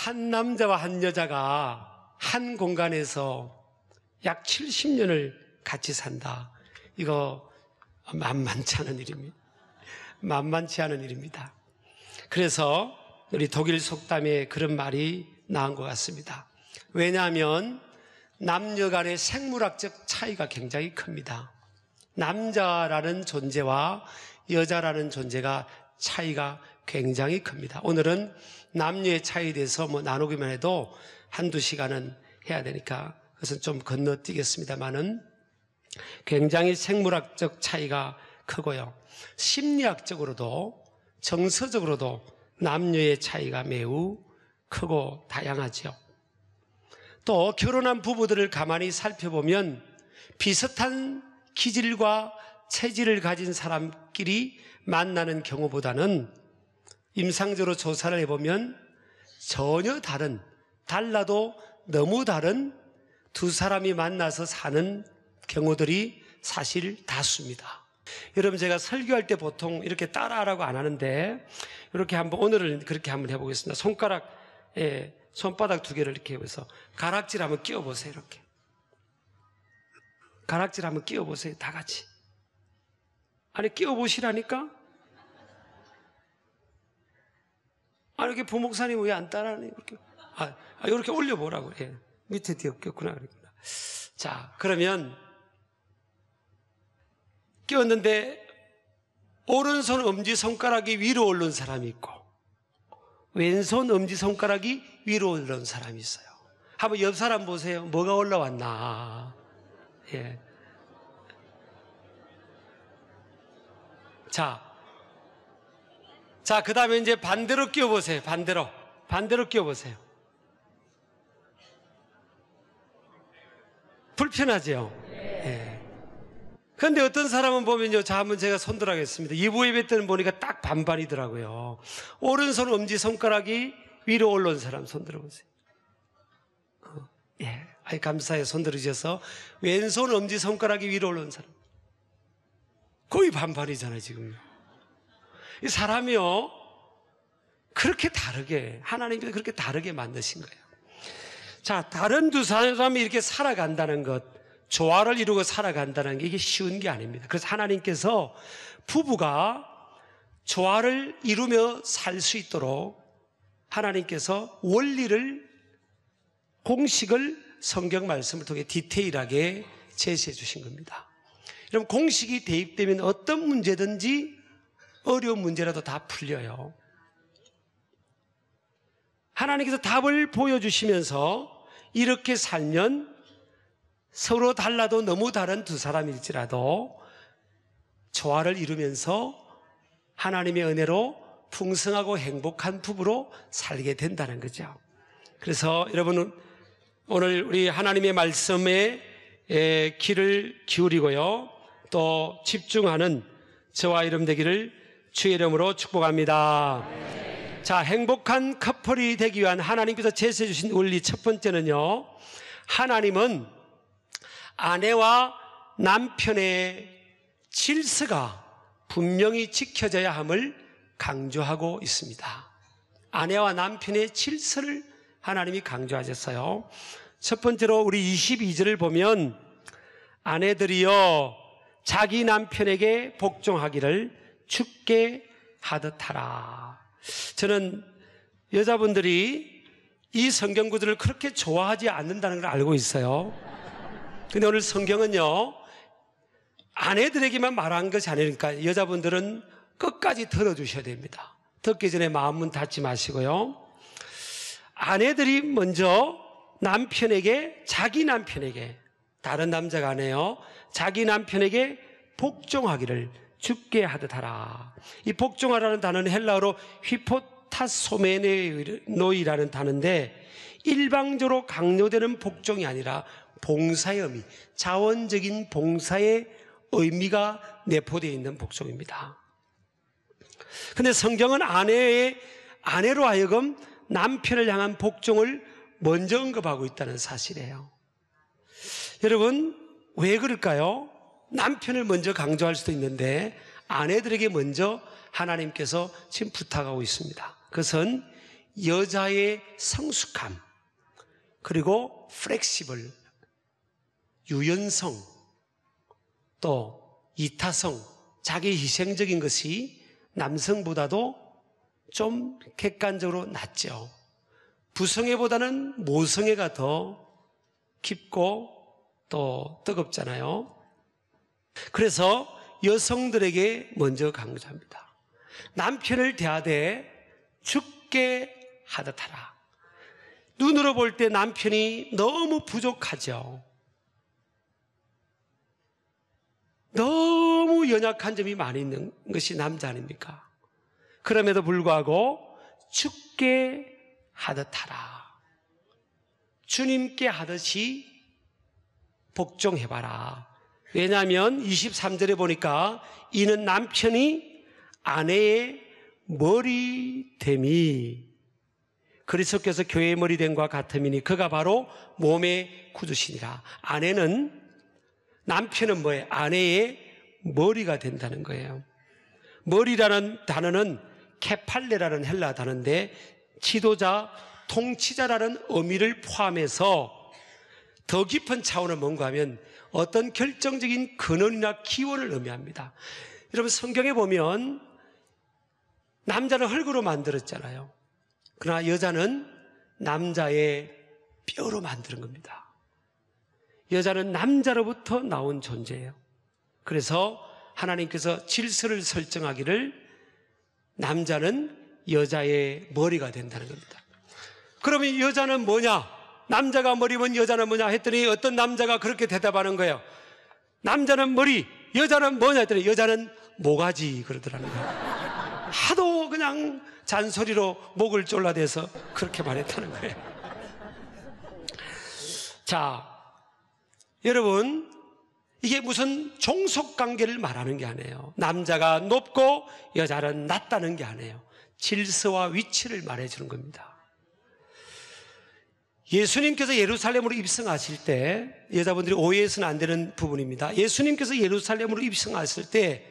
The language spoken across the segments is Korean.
한 남자와 한 여자가 한 공간에서 약 70년을 같이 산다. 이거 만만치 않은 일입니다. 만만치 않은 일입니다. 그래서 우리 독일 속담에 그런 말이 나온 것 같습니다. 왜냐하면 남녀 간의 생물학적 차이가 굉장히 큽니다. 남자라는 존재와 여자라는 존재가 차이가 굉장히 큽니다. 오늘은 남녀의 차이에 대해서 나누기만 해도 한두 시간은 해야 되니까 그것은 좀 건너뛰겠습니다만은 굉장히 생물학적 차이가 크고요. 심리학적으로도 정서적으로도 남녀의 차이가 매우 크고 다양하죠. 또 결혼한 부부들을 가만히 살펴보면 비슷한 기질과 체질을 가진 사람끼리 만나는 경우보다는 임상적으로 조사를 해보면 전혀 달라도 너무 다른 두 사람이 만나서 사는 경우들이 사실 다수입니다. 여러분, 제가 설교할 때 보통 이렇게 따라하라고 안 하는데 이렇게 오늘은 그렇게 한번 해보겠습니다. 손바닥 두 개를 이렇게 해서 가락질 한번 끼워보세요. 이렇게 가락질 한번 끼워보세요. 다 같이. 아니, 끼워보시라니까? 아니, 이렇게 부목사님 왜 안 따라하니? 이렇게 올려보라고. 예. 밑에 띄었구나. 그랬구나. 자, 그러면 끼웠는데 오른손 엄지손가락이 위로 오른 사람이 있고 왼손 엄지손가락이 위로 오른 사람이 있어요. 한번 옆 사람 보세요. 뭐가 올라왔나? 예. 자, 그 다음에 이제 반대로 끼워보세요. 반대로 끼워보세요. 불편하죠? 예. 그런데 어떤 사람은 보면요. 자, 한번 제가 손들어 하겠습니다. 2부 예배 때는 보니까 딱 반반이더라고요. 오른손 엄지손가락이 위로 올라온 사람 손들어 보세요. 예. 감사해요. 손들어 주셔서. 왼손 엄지손가락이 위로 올라온 사람. 거의 반반이잖아요, 지금요. 이 사람이요. 그렇게 다르게, 하나님께서 그렇게 다르게 만드신 거예요. 자, 다른 두 사람이 이렇게 살아간다는 것, 조화를 이루고 살아간다는 게 이게 쉬운 게 아닙니다. 그래서 하나님께서 부부가 조화를 이루며 살 수 있도록 하나님께서 원리를, 공식을 성경 말씀을 통해 디테일하게 제시해 주신 겁니다. 여러분, 공식이 대입되면 어떤 문제든지 어려운 문제라도 다 풀려요. 하나님께서 답을 보여주시면서 이렇게 살면 서로 달라도 너무 다른 두 사람일지라도 조화를 이루면서 하나님의 은혜로 풍성하고 행복한 부부로 살게 된다는 거죠. 그래서 여러분은 오늘 우리 하나님의 말씀에 귀를 기울이고요. 또 집중하는 저와 이름 되기를 주의 이름으로 축복합니다. 자, 행복한 커플이 되기 위한 하나님께서 제시해 주신 원리 첫 번째는요. 하나님은 아내와 남편의 질서가 분명히 지켜져야 함을 강조하고 있습니다. 아내와 남편의 질서를 하나님이 강조하셨어요. 첫 번째로 우리 22절을 보면 아내들이여 자기 남편에게 복종하기를 주께 하듯 하라. 저는 여자분들이 이 성경 구절을 그렇게 좋아하지 않는다는 걸 알고 있어요. 근데 오늘 성경은요, 아내들에게만 말한 것이 아니니까 여자분들은 끝까지 들어주셔야 됩니다. 듣기 전에 마음은 닫지 마시고요. 아내들이 먼저 자기 남편에게, 다른 남자가 아니에요. 자기 남편에게 복종하기를 주께 하듯 하라. 이 복종하라는 단어는 헬라어로 휘포타소메노이라는 단어인데 일방적으로 강요되는 복종이 아니라 봉사의 의미, 자원적인 봉사의 의미가 내포되어 있는 복종입니다. 그런데 성경은 아내로 하여금 남편을 향한 복종을 먼저 언급하고 있다는 사실이에요. 여러분, 왜 그럴까요? 남편을 먼저 강조할 수도 있는데 아내들에게 먼저 하나님께서 지금 부탁하고 있습니다. 그것은 여자의 성숙함, 그리고 플렉시블, 유연성, 또 이타성, 자기 희생적인 것이 남성보다도 좀 객관적으로 낫죠. 부성애보다는 모성애가 더 깊고 또 뜨겁잖아요. 그래서 여성들에게 먼저 강조합니다. 남편을 대하되 죽게 하듯 하라. 눈으로 볼 때 남편이 너무 부족하죠. 너무 연약한 점이 많이 있는 것이 남자 아닙니까? 그럼에도 불구하고 죽게 하듯 하라. 주님께 하듯이 복종해봐라. 왜냐하면 23절에 보니까 이는 남편이 아내의 머리됨이 그리스도께서 교회의 머리됨과 같음이니 그가 바로 몸의 구주시니라. 아내는, 남편은 뭐예요? 아내의 머리가 된다는 거예요. 머리라는 단어는 케팔레라는 헬라 단어인데 지도자, 통치자라는 의미를 포함해서 더 깊은 차원은 뭔가 하면 어떤 결정적인 근원이나 기원을 의미합니다. 여러분, 성경에 보면 남자는 흙으로 만들었잖아요. 그러나 여자는 남자의 뼈로 만드는 겁니다. 여자는 남자로부터 나온 존재예요. 그래서 하나님께서 질서를 설정하기를 남자는 여자의 머리가 된다는 겁니다. 그러면 여자는 뭐냐? 남자가 머리면 여자는 뭐냐 했더니 어떤 남자가 그렇게 대답하는 거예요. 남자는 머리, 여자는 뭐냐 했더니 여자는 모가지 그러더라는 거예요. 하도 그냥 잔소리로 목을 졸라대서 그렇게 말했다는 거예요. 자, 여러분, 이게 무슨 종속관계를 말하는 게 아니에요. 남자가 높고 여자는 낮다는 게 아니에요. 질서와 위치를 말해주는 겁니다. 예수님께서 예루살렘으로 입성하실 때, 여자분들이 오해해서는 안 되는 부분입니다. 예수님께서 예루살렘으로 입성하실 때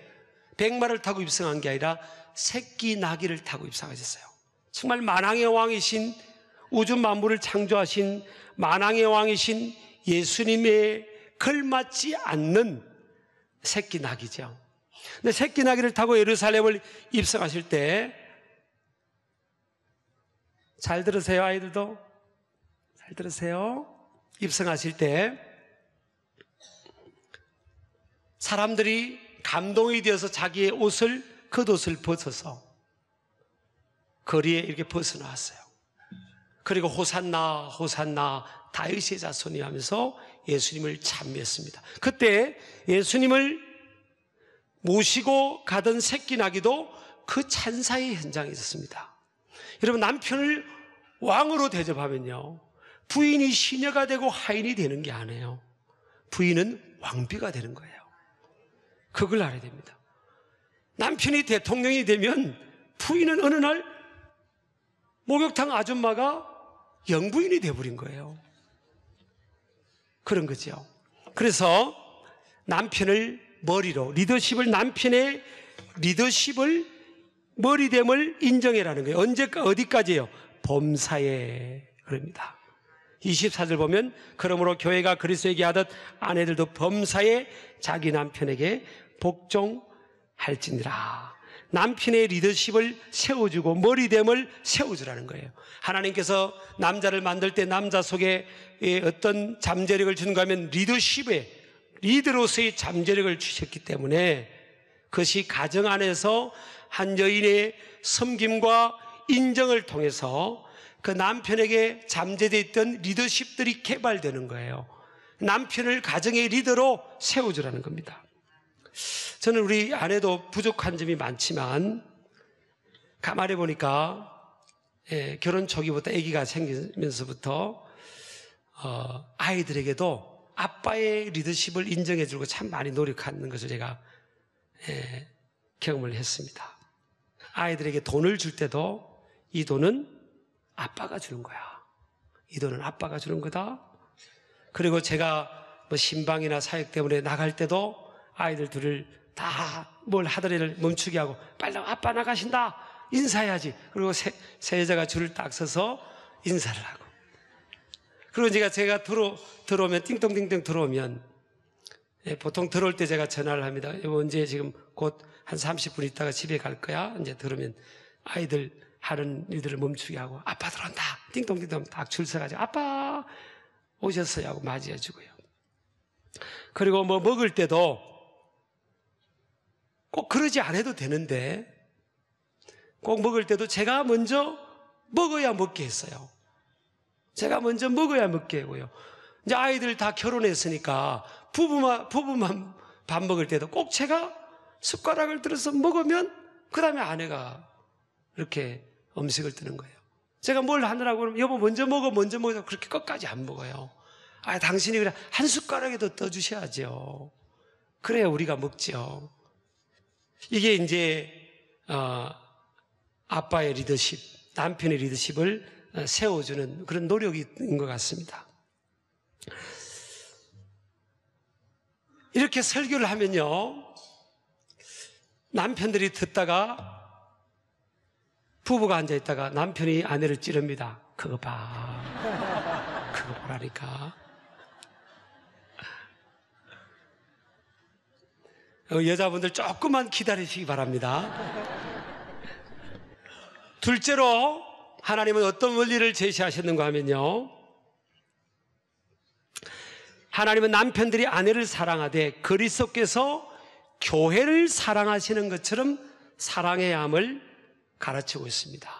백마를 타고 입성한 게 아니라 새끼 나귀를 타고 입성하셨어요. 정말 만왕의 왕이신, 우주 만물을 창조하신 만왕의 왕이신 예수님에 걸맞지 않는 새끼 나귀죠. 근데 새끼 나귀를 타고 예루살렘을 입성하실 때, 잘 들으세요, 아이들도. 잘 들으세요. 입성하실 때 사람들이 감동이 되어서 자기의 옷을, 겉옷을 벗어서 거리에 이렇게 벗어나왔어요. 그리고 호산나 호산나 다윗의 자손이 하면서 예수님을 찬미했습니다. 그때 예수님을 모시고 가던 새끼 나귀도 그 찬사의 현장에 있었습니다. 여러분, 남편을 왕으로 대접하면요, 부인이 시녀가 되고 하인이 되는 게 아니에요. 부인은 왕비가 되는 거예요. 그걸 알아야 됩니다. 남편이 대통령이 되면 부인은 어느 날 목욕탕 아줌마가 영부인이 되어버린 거예요. 그런 거죠. 그래서 남편을 머리로, 리더십을, 남편의 리더십을, 머리됨을 인정해라는 거예요. 어디까지예요? 범사에. 그럽니다. 24절 보면, 그러므로 교회가 그리스도에게 하듯 아내들도 범사에 자기 남편에게 복종할지니라. 남편의 리더십을 세워주고 머리됨을 세워주라는 거예요. 하나님께서 남자를 만들 때 남자 속에 어떤 잠재력을 주는가 하면 리더십에, 리더로서의 잠재력을 주셨기 때문에 그것이 가정 안에서 한 여인의 섬김과 인정을 통해서 그 남편에게 잠재되어 있던 리더십들이 개발되는 거예요. 남편을 가정의 리더로 세워주라는 겁니다. 저는 우리 아내도 부족한 점이 많지만 가만히 보니까 결혼 초기부터 아기가 생기면서부터 아이들에게도 아빠의 리더십을 인정해주고 참 많이 노력하는 것을 제가 경험을 했습니다. 아이들에게 돈을 줄 때도 이 돈은 아빠가 주는 거야. 이 돈은 아빠가 주는 거다. 그리고 제가 뭐 신방이나 사역 때문에 나갈 때도 아이들 둘을 다 뭘 하더라도 멈추게 하고, 빨리 아빠 나가신다, 인사해야지. 그리고 세 여자가 줄을 딱 서서 인사를 하고. 그리고 제가 들어오면, 띵동띵동 들어오면, 보통 들어올 때 제가 전화를 합니다. 여보, 언제 지금 곧 한 30분 있다가 집에 갈 거야? 이제 들으면 아이들 하는 일들을 멈추게 하고, 아빠 들어온다. 띵동띵동 딱 줄 서가지고, 아빠 오셨어요 하고 맞이해주고요. 그리고 뭐 먹을 때도 꼭 그러지 않아도 되는데, 꼭 먹을 때도 제가 먼저 먹어야 먹게 했어요. 제가 먼저 먹어야 먹게 하고요. 이제 아이들 다 결혼했으니까 부부만 밥 먹을 때도 꼭 제가 숟가락을 들어서 먹으면 그 다음에 아내가 이렇게 음식을 뜨는 거예요. 제가 뭘 하느라고 그러면 여보 먼저 먹어 그렇게 끝까지 안 먹어요. 당신이 그냥 한 숟가락에도 떠주셔야죠. 그래야 우리가 먹죠. 이게 이제 아빠의 리더십, 남편의 리더십을 세워주는 그런 노력인 것 같습니다. 이렇게 설교를 하면요, 남편들이 듣다가 부부가 앉아있다가 남편이 아내를 찌릅니다. 그거 봐. 그거 보라니까. 여자분들 조금만 기다리시기 바랍니다. 둘째로 하나님은 어떤 원리를 제시하셨는가 하면요, 하나님은 남편들이 아내를 사랑하되 그리스도께서 교회를 사랑하시는 것처럼 사랑해야 함을 가르치고 있습니다.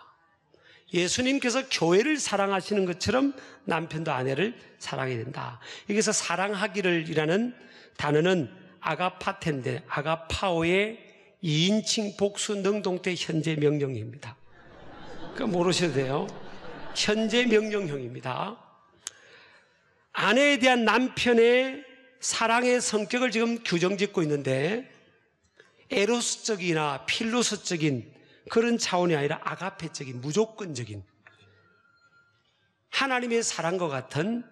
예수님께서 교회를 사랑하시는 것처럼 남편도 아내를 사랑해야 된다. 여기서 사랑하기를 이라는 단어는 아가파텐데 아가파오의 2인칭 복수 능동태 현재 명령입니다. 그거 모르셔도 돼요. 현재 명령형입니다. 아내에 대한 남편의 사랑의 성격을 지금 규정짓고 있는데, 에로스적이나 필로스적인 그런 차원이 아니라 아가페적인, 무조건적인 하나님의 사랑과 같은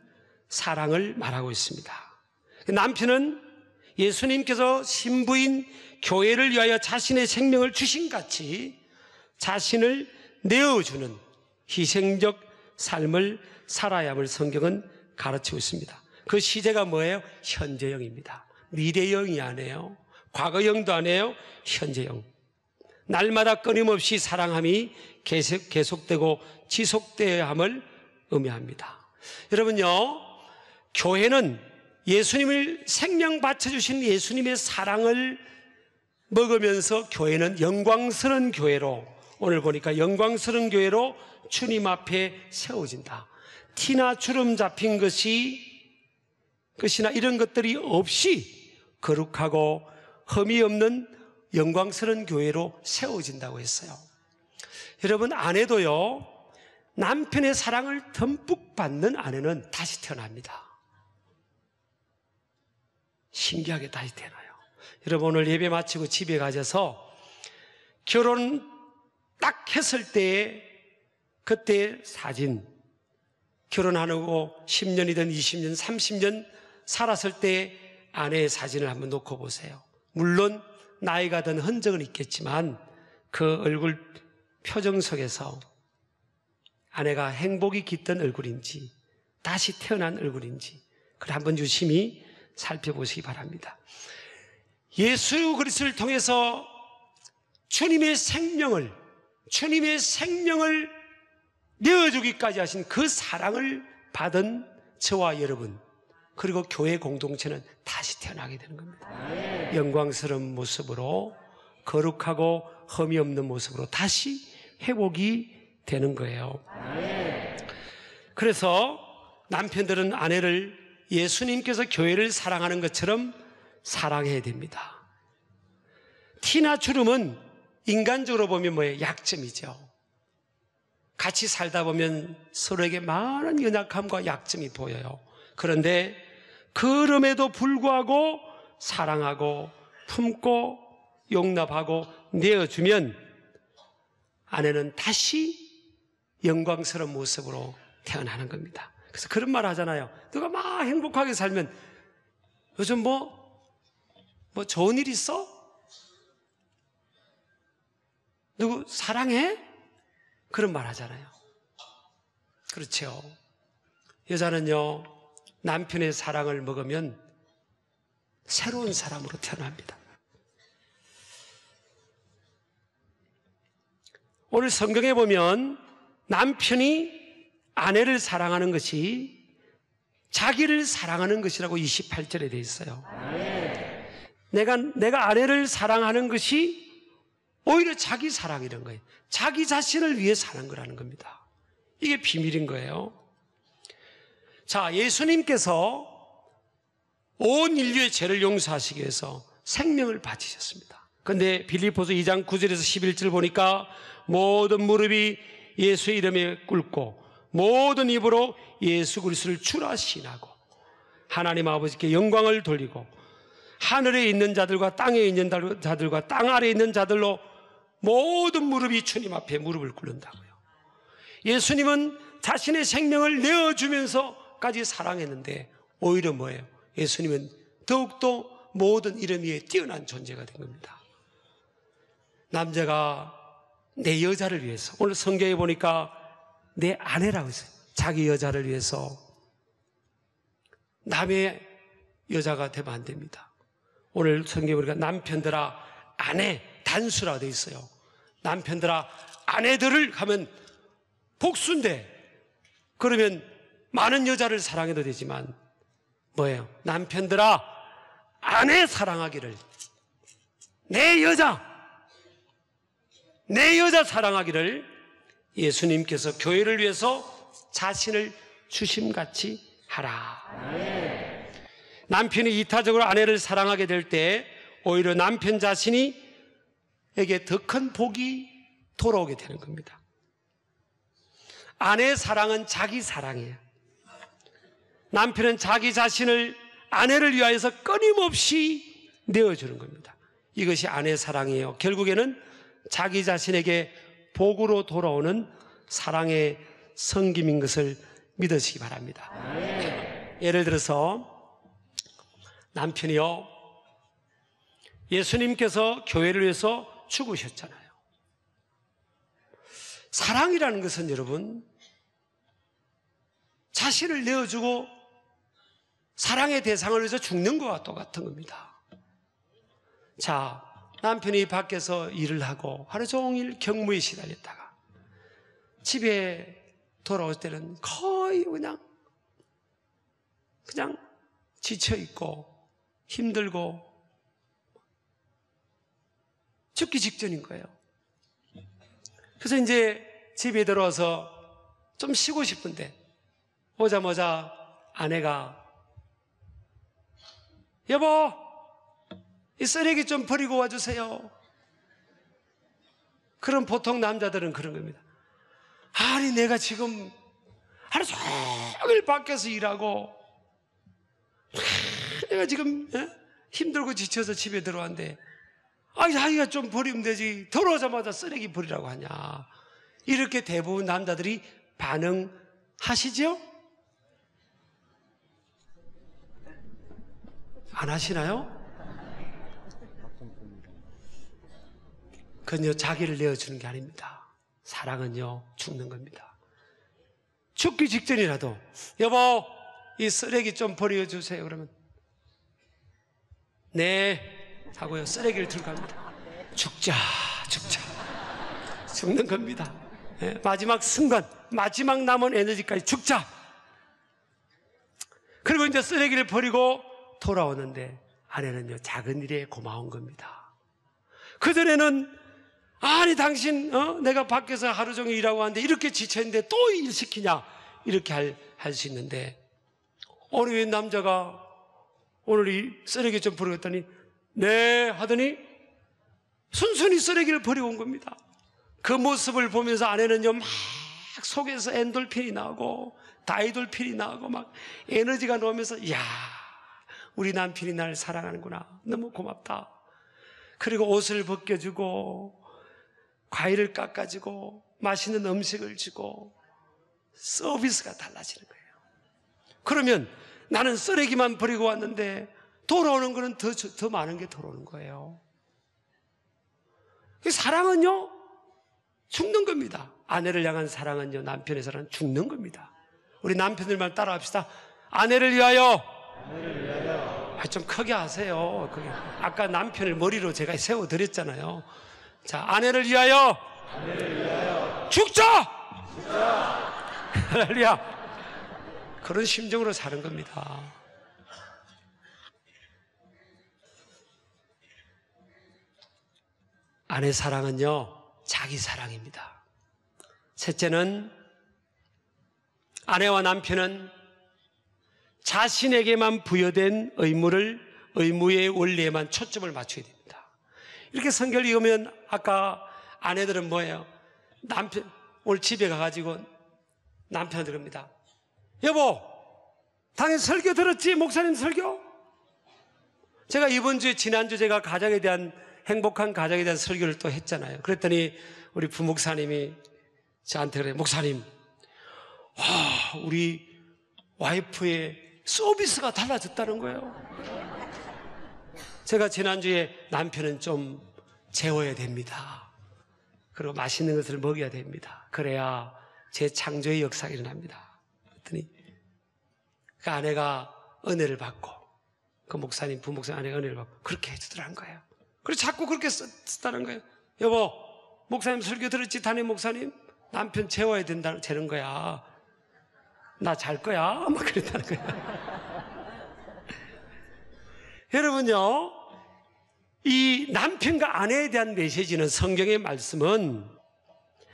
사랑을 말하고 있습니다. 남편은 예수님께서 신부인 교회를 위하여 자신의 생명을 주신 같이 자신을 내어주는 희생적 삶을 살아야 함을 성경은 가르치고 있습니다. 그 시제가 뭐예요? 현재형입니다. 미래형이 아니에요. 과거형도 아니에요. 현재형. 날마다 끊임없이 사랑함이 계속되고 지속되어야 함을 의미합니다. 여러분요, 교회는 예수님을 생명 바쳐주신 예수님의 사랑을 먹으면서 교회는 영광스러운 교회로, 오늘 보니까 영광스러운 교회로 주님 앞에 세워진다. 티나 주름 잡힌 것이나 이런 것들이 없이 거룩하고 흠이 없는 영광스러운 교회로 세워진다고 했어요. 여러분, 아내도요, 남편의 사랑을 듬뿍 받는 아내는 다시 태어납니다. 신기하게 다시 태어나요. 여러분, 오늘 예배 마치고 집에 가셔서 결혼 딱 했을 때의 그때 사진, 결혼하고 10년이든 20년, 30년 살았을 때 아내의 사진을 한번 놓고 보세요. 물론 나이가 든 흔적은 있겠지만 그 얼굴 표정 속에서 아내가 행복이 깃든 얼굴인지 다시 태어난 얼굴인지 그걸 한번 유심히 살펴보시기 바랍니다. 예수 그리스도를 통해서 주님의 생명을 내어주기까지 하신 그 사랑을 받은 저와 여러분, 그리고 교회 공동체는 다시 태어나게 되는 겁니다. 영광스러운 모습으로, 거룩하고 흠이 없는 모습으로 다시 회복이 되는 거예요. 그래서 남편들은 아내를 예수님께서 교회를 사랑하는 것처럼 사랑해야 됩니다. 티나 주름은 인간적으로 보면 뭐예요? 약점이죠. 같이 살다 보면 서로에게 많은 연약함과 약점이 보여요. 그런데 그럼에도 불구하고 사랑하고 품고 용납하고 내어주면 아내는 다시 영광스러운 모습으로 태어나는 겁니다. 그래서 그런 말 하잖아요. 누가 막 행복하게 살면 요즘 뭐 좋은 일 있어? 누구 사랑해? 그런 말 하잖아요. 그렇죠. 여자는요, 남편의 사랑을 먹으면 새로운 사람으로 태어납니다. 오늘 성경에 보면 남편이 아내를 사랑하는 것이 자기를 사랑하는 것이라고 28절에 되어 있어요. 내가 아내를 사랑하는 것이 오히려 자기 사랑이라는 거예요. 자기 자신을 위해 사는 거라는 겁니다. 이게 비밀인 거예요. 자, 예수님께서 온 인류의 죄를 용서하시기 위해서 생명을 바치셨습니다. 그런데 빌립보서 2장 9절에서 11절 보니까 모든 무릎이 예수의 이름에 꿇고 모든 입으로 예수 그리스도를 주라 시인하고 하나님 아버지께 영광을 돌리고 하늘에 있는 자들과 땅에 있는 자들과 땅 아래에 있는 자들로 모든 무릎이 주님 앞에 무릎을 꿇는다고요. 예수님은 자신의 생명을 내어주면서까지 사랑했는데 오히려 뭐예요? 예수님은 더욱더 모든 이름 위에 뛰어난 존재가 된 겁니다. 남자가 내 여자를 위해서, 오늘 성경에 보니까 내 아내라고 했어요. 자기 여자를 위해서 남의 여자가 되면 안 됩니다. 오늘 성경에 보니까 남편들아 아내 단수라고 되어 있어요. 남편들아 아내들을 하면 복수인데, 그러면 많은 여자를 사랑해도 되지만 뭐예요? 남편들아 아내 사랑하기를, 내 여자 사랑하기를 예수님께서 교회를 위해서 자신을 주심같이 하라. 남편이 이타적으로 아내를 사랑하게 될 때 오히려 남편 자신이 에게 더 큰 복이 돌아오게 되는 겁니다. 아내의 사랑은 자기 사랑이에요. 남편은 자기 자신을 아내를 위하여서 끊임없이 내어주는 겁니다. 이것이 아내의 사랑이에요. 결국에는 자기 자신에게 복으로 돌아오는 사랑의 성김인 것을 믿으시기 바랍니다. 예를 들어서 남편이요, 예수님께서 교회를 위해서 죽으셨잖아요. 사랑이라는 것은 여러분 자신을 내어주고 사랑의 대상을 위해서 죽는 것과 똑같은 겁니다. 자, 남편이 밖에서 일을 하고 하루 종일 경무에 시달렸다가 집에 돌아올 때는 거의 그냥 지쳐있고 힘들고 죽기 직전인 거예요. 그래서 이제 집에 들어와서 좀 쉬고 싶은데 오자마자 아내가 여보, 이 쓰레기 좀 버리고 와주세요. 그럼 보통 남자들은 그런 겁니다. 아니 내가 지금 하루 종일 밖에서 일하고 내가 지금 힘들고 지쳐서 집에 들어왔는데 자기가 좀 버리면 되지 들어오자마자 쓰레기 버리라고 하냐. 이렇게 대부분 남자들이 반응하시죠? 안 하시나요? 그건요 자기를 내어주는 게 아닙니다. 사랑은요 죽는 겁니다. 죽기 직전이라도 여보 이 쓰레기 좀 버려주세요. 그러면 네 하고요 쓰레기를 들고 갑니다. 죽자 죽는 겁니다. 네, 마지막 순간 마지막 남은 에너지까지 죽자. 그리고 이제 쓰레기를 버리고 돌아오는데 아내는요 작은 일에 고마운 겁니다. 그전에는 아니 당신 내가 밖에서 하루 종일 일하고 하는데 이렇게 지쳐있는데 또 일 시키냐 이렇게 할 수 있는데 어느 웬 남자가 오늘 이 쓰레기 좀 버리고 했더니 네 하더니 순순히 쓰레기를 버리고 온 겁니다. 그 모습을 보면서 아내는요 막 속에서 엔돌핀이 나오고 다이돌핀이 나오고 막 에너지가 나오면서 이야 우리 남편이 날 사랑하는구나 너무 고맙다. 그리고 옷을 벗겨주고 과일을 깎아주고 맛있는 음식을 주고 서비스가 달라지는 거예요. 그러면 나는 쓰레기만 버리고 왔는데 돌아오는 거는 더 많은 게 돌아오는 거예요. 사랑은요 죽는 겁니다. 아내를 향한 사랑은요, 남편의 사랑은 죽는 겁니다. 우리 남편들만 따라합시다. 아내를 위하여. 좀 크게 하세요. 아까 남편을 머리로 제가 세워드렸잖아요. 자, 아내를 위하여. 죽자! 할렐루야. 그런 심정으로 사는 겁니다. 아내 사랑은요, 자기 사랑입니다. 셋째는 아내와 남편은 자신에게만 부여된 의무의 원리에만 초점을 맞춰야 됩니다. 이렇게 성경을 읽으면 아까 아내들은 뭐예요? 남편, 오늘 집에 가가지고 남편한테 그럽니다. 여보, 당연히 설교 들었지? 목사님 설교? 제가 지난주 제가 가정에 대한 행복한 가정에 대한 설교를 또 했잖아요. 그랬더니 우리 부목사님이 저한테 그래요. 목사님, 우리 와이프의 서비스가 달라졌다는 거예요. 제가 지난주에 남편은 좀 재워야 됩니다. 그리고 맛있는 것을 먹여야 됩니다. 그래야 제 창조의 역사가 일어납니다. 그랬더니 그 아내가 은혜를 받고 그 목사님, 부목사님 아내가 은혜를 받고 그렇게 해주더라는 거예요. 그래서 자꾸 그렇게 썼다는 거예요. 여보, 목사님 설교 들었지? 담임 목사님? 남편 재워야 되는 거야. 나 잘 거야? 막 그랬다는 거야. 여러분요, 이 남편과 아내에 대한 메시지는 성경의 말씀은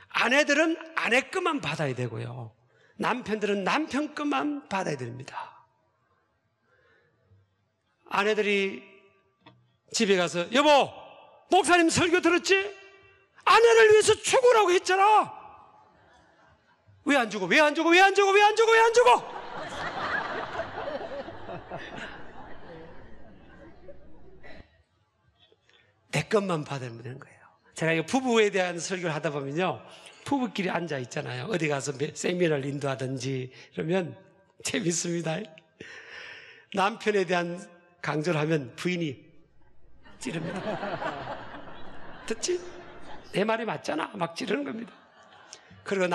아내들은 아내 것만 받아야 되고요. 남편들은 남편 것만 받아야 됩니다. 아내들이 집에 가서 여보, 목사님 설교 들었지? 아내를 위해서 죽으라고 했잖아. 왜 안 죽어? 왜 안 죽어? 왜 안 죽어? 왜 안 죽어? 왜 안 죽어? 내 것만 받으면 되는 거예요. 제가 이거 부부에 대한 설교를 하다 보면요, 부부끼리 앉아 있잖아요. 어디 가서 세미나를 인도하든지 이러면 재밌습니다. 남편에 대한 강조를 하면 부인이 찌릅니다. 듣지? 내 말이 맞잖아. 막 찌르는 겁니다. 그리고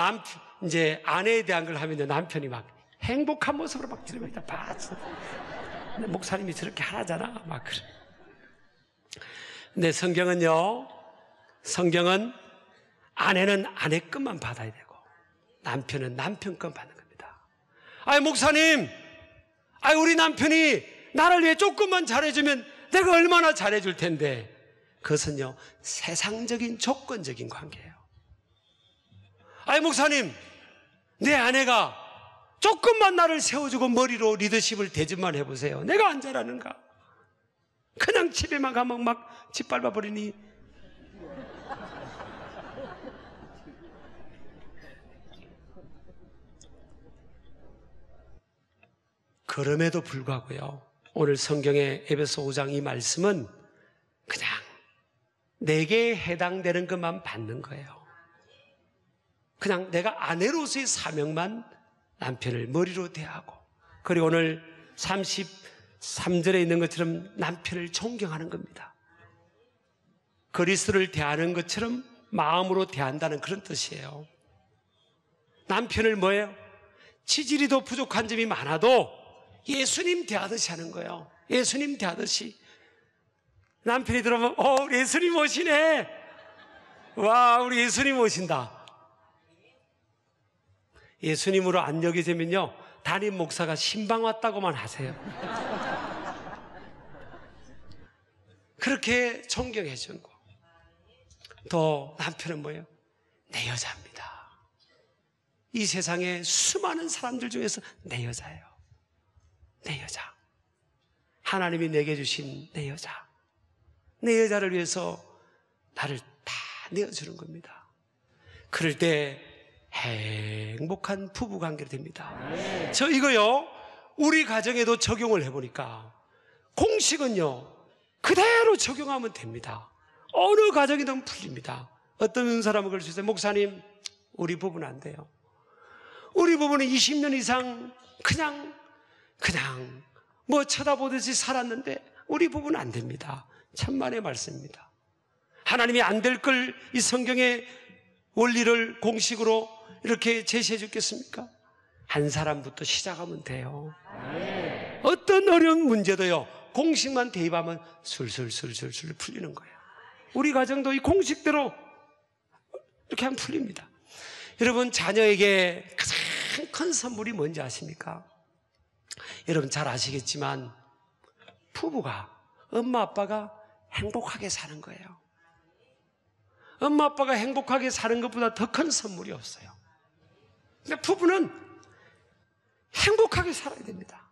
이제 아내에 대한 걸 하면 남편이 막 행복한 모습으로 막 찌릅니다. 목사님이 저렇게 하라잖아. 막 그래. 근데 성경은 아내는 아내 것만 받아야 되고 남편은 남편 것 받는 겁니다. 아니 목사님, 우리 남편이 나를 위해 조금만 잘해주면 내가 얼마나 잘해줄 텐데. 그것은요, 세상적인 조건적인 관계예요. 아니 목사님, 내 아내가 조금만 나를 세워주고 머리로 리더십을 대접만 해보세요. 내가 안 잘하는가? 그냥 집에만 가면 막 짓밟아버리니. 그럼에도 불구하고요, 오늘 성경의 에베소 5장 이 말씀은 그냥 내게 해당되는 것만 받는 거예요. 그냥 내가 아내로서의 사명만 남편을 머리로 대하고, 그리고 오늘 33절에 있는 것처럼 남편을 존경하는 겁니다. 그리스도를 대하는 것처럼 마음으로 대한다는 그런 뜻이에요. 남편을 뭐예요? 치질이 더 부족한 점이 많아도 예수님 대하듯이 하는 거예요. 예수님 대하듯이. 남편이 들어오면 우리 예수님 오시네. 와, 우리 예수님 오신다. 예수님으로 안 여기자면요, 담임 목사가 신방 왔다고만 하세요. 그렇게 존경해 준 거. 또 남편은 뭐예요? 내 여자입니다. 이 세상에 수많은 사람들 중에서 내 여자예요. 내 여자. 하나님이 내게 주신 내 여자. 내 여자를 위해서 나를 다 내어주는 겁니다. 그럴 때 행복한 부부관계가 됩니다. 저 이거요, 우리 가정에도 적용을 해보니까 공식은요 그대로 적용하면 됩니다. 어느 가정이든 풀립니다. 어떤 사람은 그럴 수 있어요. 목사님, 우리 부부는 안 돼요. 우리 부부는 20년 이상 그냥 뭐 쳐다보듯이 살았는데 우리 부부는 안 됩니다. 천만의 말씀입니다. 하나님이 안 될 걸 이 성경에 원리를 공식으로 이렇게 제시해 주겠습니까? 한 사람부터 시작하면 돼요. 어떤 어려운 문제도요, 공식만 대입하면 술술술술술 풀리는 거예요. 우리 가정도 이 공식대로 이렇게 하면 풀립니다. 여러분, 자녀에게 가장 큰 선물이 뭔지 아십니까? 여러분 잘 아시겠지만 부부가, 엄마 아빠가 행복하게 사는 거예요. 엄마 아빠가 행복하게 사는 것보다 더 큰 선물이 없어요. 근데 부부는 행복하게 살아야 됩니다.